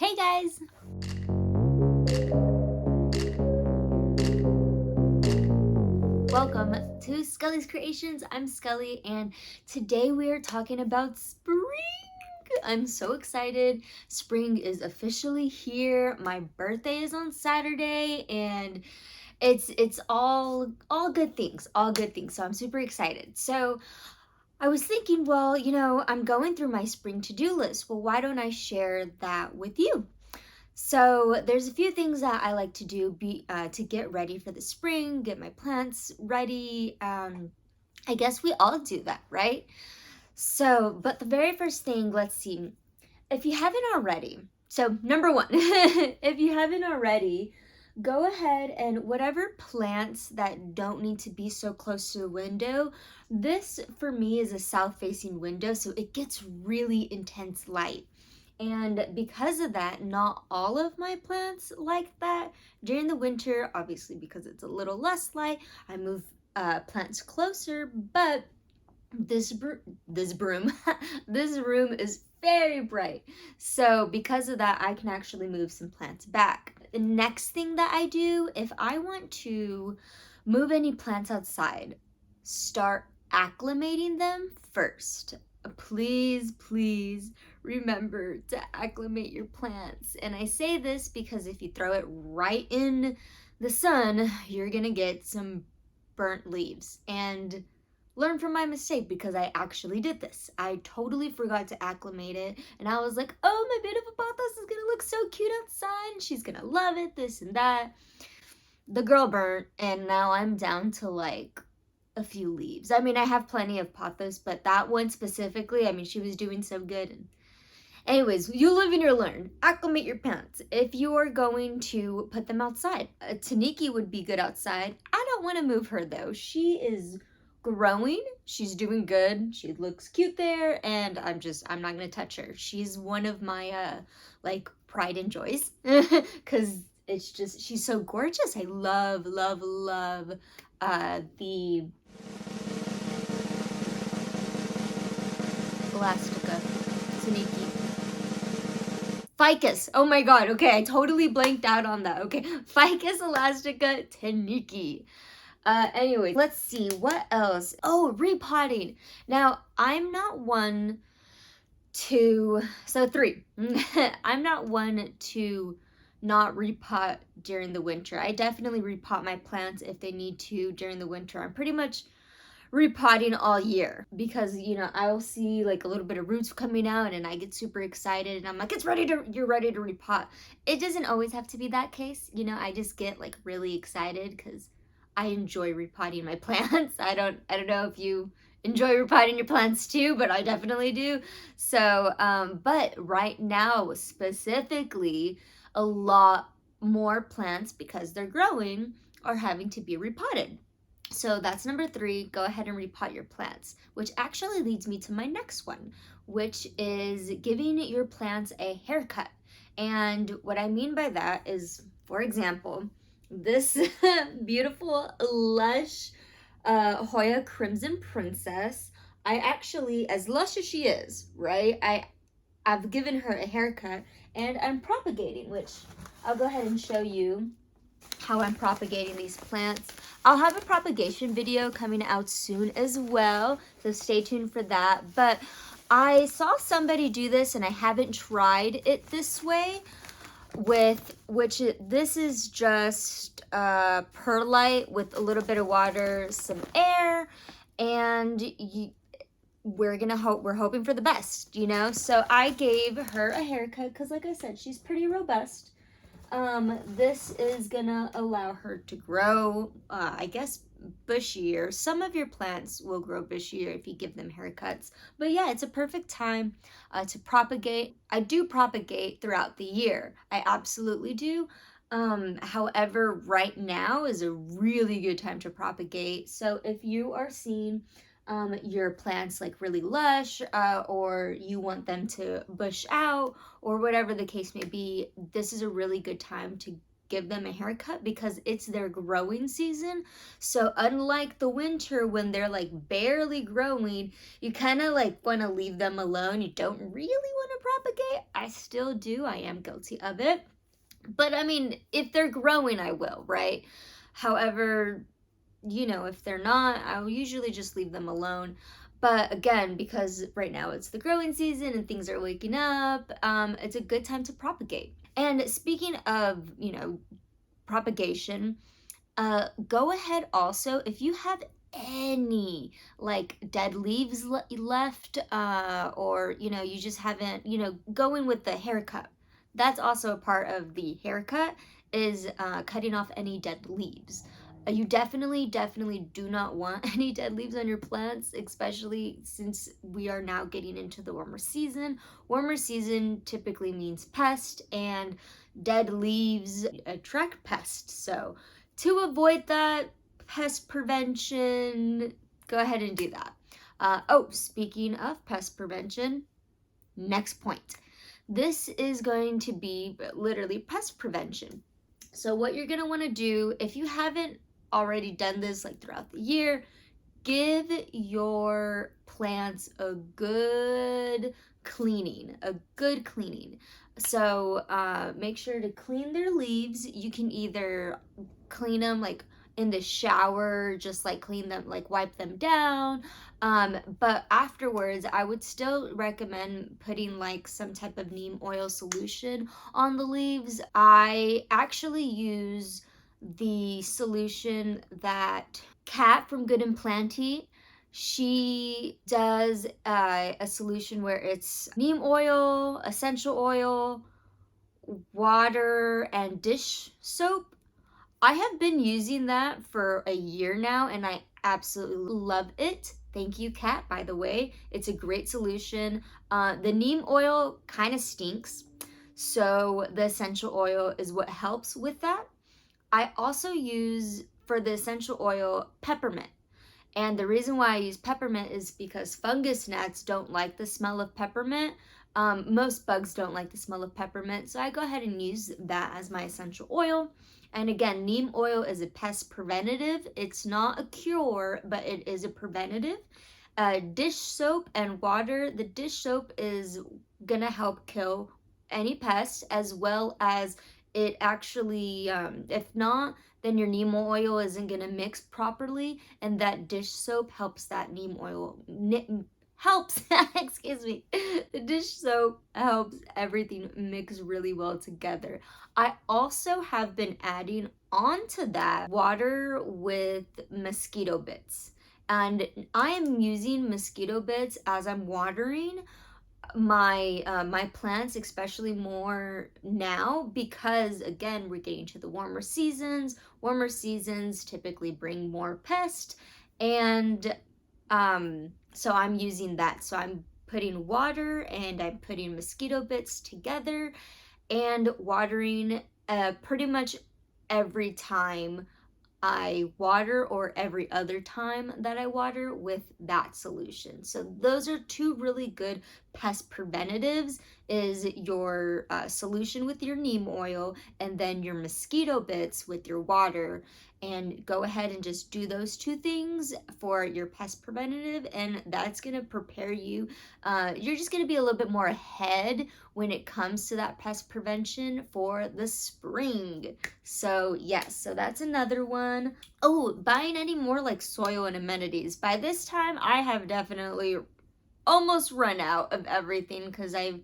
Hey guys! Welcome to Skully's Creations. I'm Skully and today we are talking about spring. I'm so excited. Spring is officially here. My birthday is on Saturday and it's all good things, all good things. So I'm super excited. So I was thinking, well, I'm going through my spring to-do list. Well, why don't I share that with you? So there's a few things that I like to do to get ready for the spring, get my plants ready. I guess we all do that, right? So, but the very first thing, let's see, if you haven't already, so number one, if you haven't already, go ahead and whatever plants that don't need to be so close to the window, this for me is a south facing window, so it gets really intense light. And because of that, not all of my plants like that. During the winter, obviously because it's a little less light, I move plants closer, but this broom this room is very bright, so because of that I can actually move some plants back. The next thing that I do, if I want to move any plants outside, start acclimating them first. Please remember to acclimate your plants. And I say this because if you throw it right in the sun, you're gonna get some burnt leaves. And learn from my mistake, because I actually did this. I totally forgot to acclimate it, and I was like, oh, my beautiful pothos is gonna look so cute outside, and she's gonna love it, this and that. The girl burnt, and now I'm down to like a few leaves. I mean, I have plenty of pothos, but that one specifically, I mean, she was doing so good. And anyways, you live and you learn. Acclimate your plants. If you are going to put them outside, a Taniki would be good outside. I don't want to move her though. She is growing. She's doing good. She looks cute there, and I'm not gonna touch her. She's one of my like pride and joys because she's so gorgeous. I love the Elastica Taniki. Ficus. Oh my god. Okay, I totally blanked out on that. Okay, Ficus elastica Taniki. Anyway, let's see what else. Oh, repotting. Now, I'm not one to, so three. I'm not one to not repot during the winter. I definitely repot my plants if they need to during the winter. I'm pretty much repotting all year because I'll see like a little bit of roots coming out and I get super excited and I'm like, you're ready to repot. It doesn't always have to be that case. I just get like really excited because I enjoy repotting my plants. I don't know if you enjoy repotting your plants too, but I definitely do. So but right now specifically, a lot more plants, because they're growing, are having to be repotted. So that's number 3. Go ahead and repot your plants, which actually leads me to my next one, which is giving your plants a haircut. And what I mean by that is, for example, this beautiful, lush Hoya Crimson Princess. I actually, as lush as she is, right? I've given her a haircut and I'm propagating, which I'll go ahead and show you how I'm propagating these plants. I'll have a propagation video coming out soon as well, so stay tuned for that. But I saw somebody do this and I haven't tried it this way, this is just perlite with a little bit of water, some air, and we're hoping for the best, So I gave her a haircut because, like I said, she's pretty robust. This is gonna allow her to grow, I guess, bushier. Some of your plants will grow bushier if you give them haircuts. But yeah, it's a perfect time to propagate. I do propagate throughout the year. I absolutely do. However, right now is a really good time to propagate. So if you are seeing your plants like really lush, or you want them to bush out, or whatever the case may be, this is a really good time to give them a haircut because it's their growing season. So unlike the winter when they're like barely growing, you kind of like want to leave them alone. You don't really want to propagate. I still do. I am guilty of it. But I mean, if they're growing, I will, right? However, if they're not, I'll usually just leave them alone. But again, because right now it's the growing season and things are waking up, it's a good time to propagate. And speaking of, propagation, go ahead also, if you have any like dead leaves left, or you just haven't, going with the haircut. That's also a part of the haircut, is cutting off any dead leaves. You definitely do not want any dead leaves on your plants, especially since we are now getting into the warmer season. Warmer season typically means pest, and dead leaves attract pests. So to avoid that, pest prevention, go ahead and do that. Speaking of pest prevention, next point. This is going to be literally pest prevention. So what you're going to want to do, if you haven't already done this like throughout the year, give your plants a good cleaning. So make sure to clean their leaves. You can either clean them like in the shower, just like clean them, like wipe them down. But afterwards, I would still recommend putting like some type of neem oil solution on the leaves. I actually use the solution that Kat from Good and Planty, she does a solution where it's neem oil, essential oil, water, and dish soap. I have been using that for a year now and I absolutely love it. Thank you, Kat, by the way. It's a great solution. The neem oil kind of stinks, so the essential oil is what helps with that. I also use, for the essential oil, peppermint. And the reason why I use peppermint is because fungus gnats don't like the smell of peppermint. Most bugs don't like the smell of peppermint, so I go ahead and use that as my essential oil. And again, neem oil is a pest preventative. It's not a cure, but it is a preventative. Dish soap and water. The dish soap is gonna help kill any pests, as well as it actually, if not, then your neem oil isn't gonna mix properly, and that dish soap helps that neem oil helps excuse me, the dish soap helps everything mix really well together. I also have been adding onto that water with mosquito bits, and I am using mosquito bits as I'm watering my plants, especially more now, because again, we're getting to the warmer seasons. Warmer seasons typically bring more pests, and so I'm using that. So I'm putting water and I'm putting mosquito bits together and watering pretty much every time I water, or every other time that I water, with that solution. So those are two really good pest preventatives, is your solution with your neem oil and then your mosquito bits with your water. And go ahead and just do those two things for your pest preventative, and that's going to prepare you. You're just going to be a little bit more ahead when it comes to that pest prevention for the spring. So yes, so that's another one. Oh, buying any more like soil and amenities. By this time, I have definitely almost run out of everything because I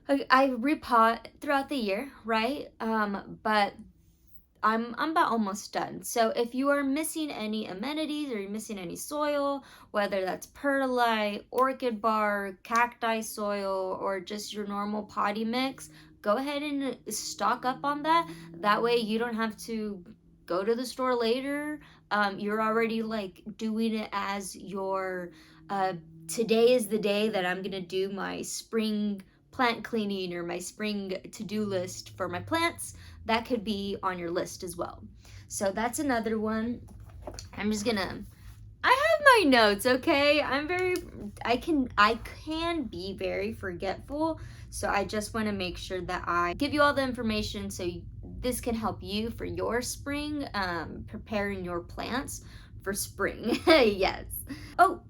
repot throughout the year, right? But I'm about almost done. So if you are missing any amenities or you're missing any soil, whether that's perlite, orchid bark, cacti soil, or just your normal potty mix, go ahead and stock up on that. That way you don't have to go to the store later. You're already like doing it as your today is the day that I'm gonna do my spring plant cleaning or my spring to-do list for my plants. That could be on your list as well. So that's another one. I my notes, okay? I can be very forgetful. So I just want to make sure that I give you all the information so this can help you for your spring, preparing your plants for spring. Yes. Oh,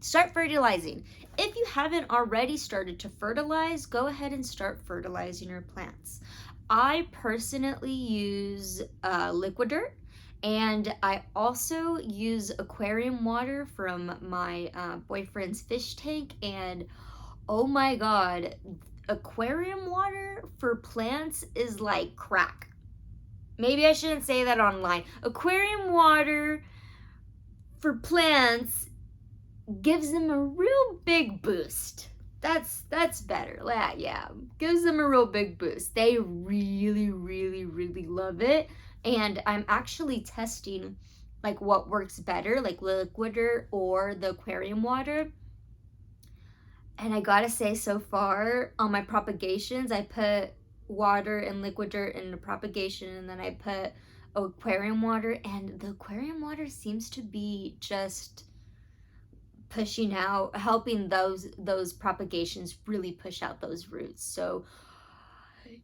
start fertilizing. If you haven't already started to fertilize, go ahead and start fertilizing your plants. I personally use liquid dirt, and I also use aquarium water from my boyfriend's fish tank. And oh my god, aquarium water for plants is like crack. Maybe I shouldn't say that online. Aquarium water for plants gives them a real big boost. That's better. Yeah, gives them a real big boost. They really, really, really love it. And I'm actually testing like what works better, like liquid dirt or the aquarium water. And I gotta say, so far on my propagations, I put water and liquid dirt in the propagation, and then I put aquarium water, and the aquarium water seems to be just pushing out, helping those propagations really push out those roots. So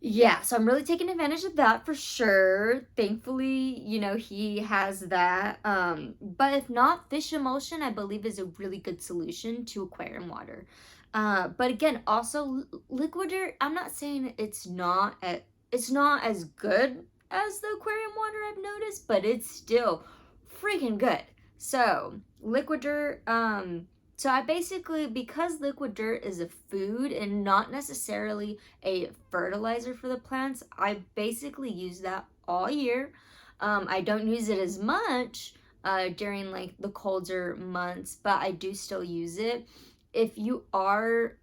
yeah, so I'm really taking advantage of that for sure. Thankfully, he has that. But if not, fish emulsion I believe is a really good solution to aquarium water. But again, also liquid dirt, I'm not saying it's not as good as the aquarium water I've noticed, but it's still freaking good. So liquid dirt, so I basically, because liquid dirt is a food and not necessarily a fertilizer for the plants, I basically use that all year. I don't use it as much during like the colder months, but I do still use it. If you are,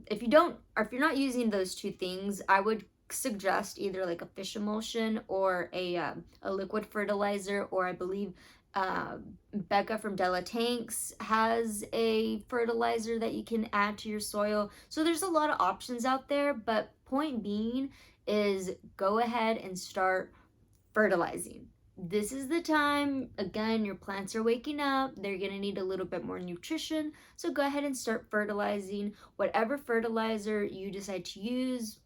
if you don't, or if you're not using those two things, I would suggest either like a fish emulsion or a liquid fertilizer, or I believe uh, Becca from Della Tanks has a fertilizer that you can add to your soil. So there's a lot of options out there, but point being is go ahead and start fertilizing. This is the time. Again, your plants are waking up. They're going to need a little bit more nutrition. So go ahead and start fertilizing. Whatever fertilizer you decide to use,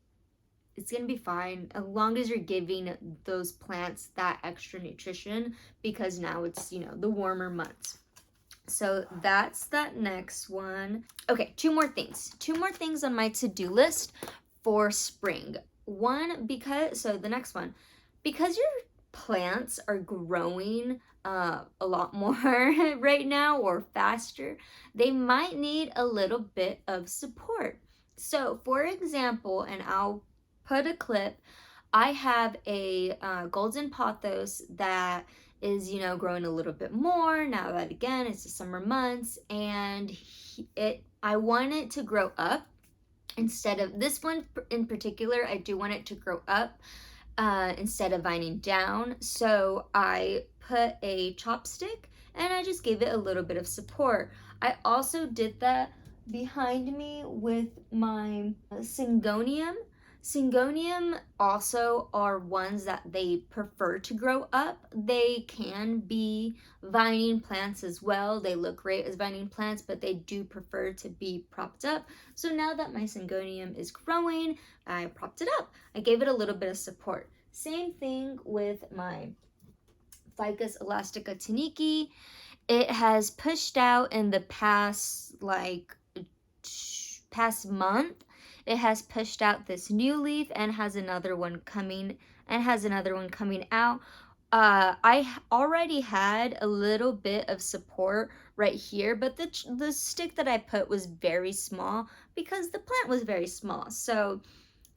it's going to be fine as long as you're giving those plants that extra nutrition, because now it's, the warmer months. So that's that next one. Okay, two more things on my to-do list for spring. The next one, because your plants are growing a lot more right now or faster, they might need a little bit of support. So for example, and I'll put a clip, I have a golden pothos that is, growing a little bit more now that, again, it's the summer months, and I want it to grow up instead of this one in particular. I do want it to grow up instead of vining down. So I put a chopstick and I just gave it a little bit of support. I also did that behind me with my syngonium. Syngonium also are ones that they prefer to grow up. They can be vining plants as well. They look great as vining plants, but they do prefer to be propped up. So now that my syngonium is growing, I propped it up. I gave it a little bit of support. Same thing with my Ficus elastica taniki. It has pushed out in the past month. It has pushed out this new leaf and has another one coming out. I already had a little bit of support right here, but the stick that I put was very small because the plant was very small. So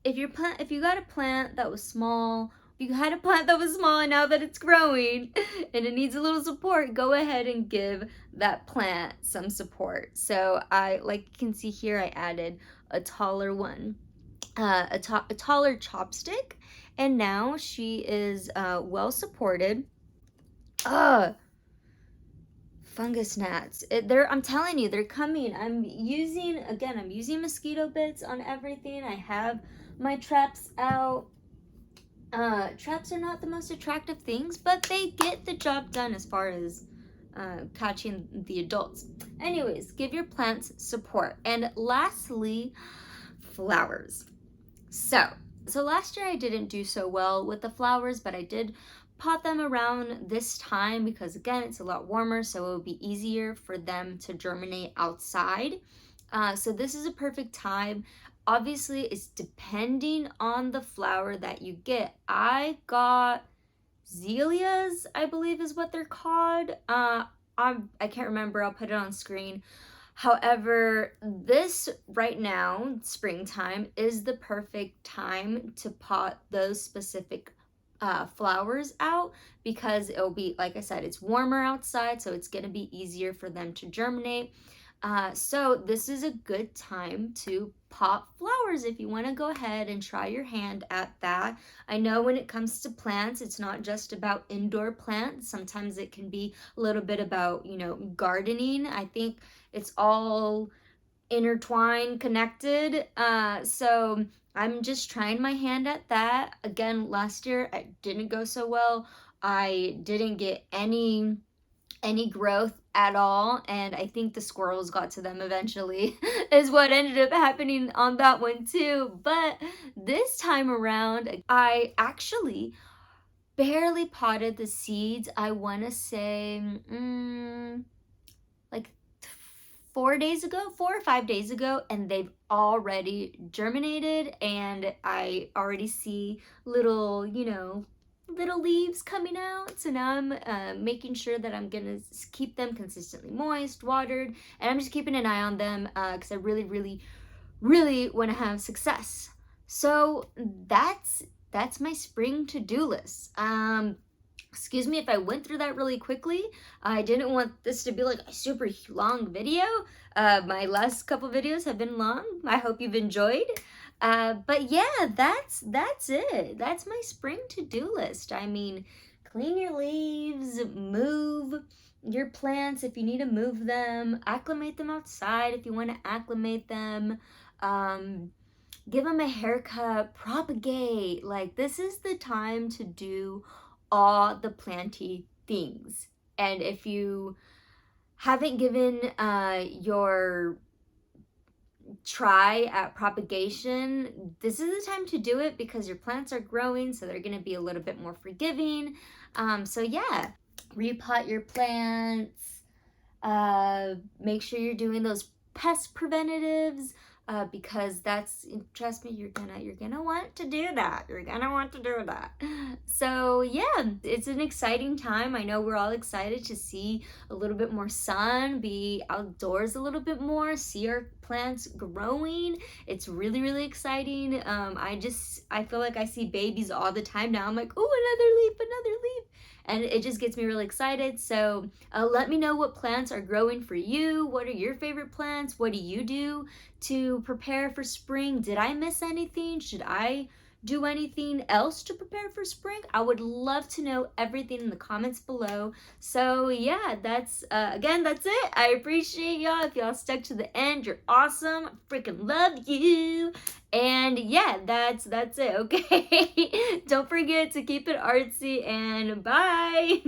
if you got a plant that was small, you had a plant that was small and now that it's growing and it needs a little support, go ahead and give that plant some support. So like you can see here, I added a taller one, a taller chopstick, and now she is well supported. Fungus gnats. I'm telling you, they're coming. I'm using mosquito bits on everything. I have my traps out. Traps are not the most attractive things, but they get the job done as far as catching the adults. Anyways, give your plants support. And lastly, flowers. So last year I didn't do so well with the flowers, but I did pot them around this time because again, it's a lot warmer, so it would be easier for them to germinate outside. So this is a perfect time. Obviously, it's depending on the flower that you get. I got Zelias, I believe is what they're called. I can't remember. I'll put it on screen. However, this right now, springtime, is the perfect time to pot those specific flowers out because it'll be, like I said, it's warmer outside, so it's going to be easier for them to germinate. So this is a good time to pot flowers if you want to go ahead and try your hand at that. I know when it comes to plants, it's not just about indoor plants. Sometimes it can be a little bit about, gardening. I think it's all intertwined, connected. So I'm just trying my hand at that. Again, last year it didn't go so well. I didn't get any growth at all, and I think the squirrels got to them eventually is what ended up happening on that one too. But this time around, I actually barely potted the seeds. I want to say like 4 or 5 days ago, and they've already germinated, and I already see little leaves coming out. So now I'm making sure that I'm gonna keep them consistently moist, watered, and I'm just keeping an eye on them because I really, really, really want to have success. So that's my spring to-do list. Excuse me if I went through that really quickly. I didn't want this to be like a super long video. My last couple videos have been long. I hope you've enjoyed. But yeah, that's it. That's my spring to-do list. I mean, clean your leaves, move your plants if you need to move them, acclimate them outside if you want to acclimate them, give them a haircut, propagate. Like, this is the time to do all the planty things. And if you haven't given your try at propagation, this is the time to do it because your plants are growing, so they're going to be a little bit more forgiving. So yeah, repot your plants, make sure you're doing those pest preventatives, because that's, trust me, you're gonna want to do that. So yeah, it's an exciting time. I know we're all excited to see a little bit more sun, be outdoors a little bit more, see our plants growing. It's really, really exciting. I feel like I see babies all the time now. I'm like, oh, another leaf, and it just gets me really excited. So let me know what plants are growing for you. What are your favorite plants? What do you do to prepare for spring? Did I miss anything? Should I do anything else to prepare for spring? I would love to know everything in the comments below. So yeah, that's it. I appreciate y'all. If y'all stuck to the end, you're awesome. I freaking love you. And yeah, that's it, okay? Don't forget to keep it artsy, and bye.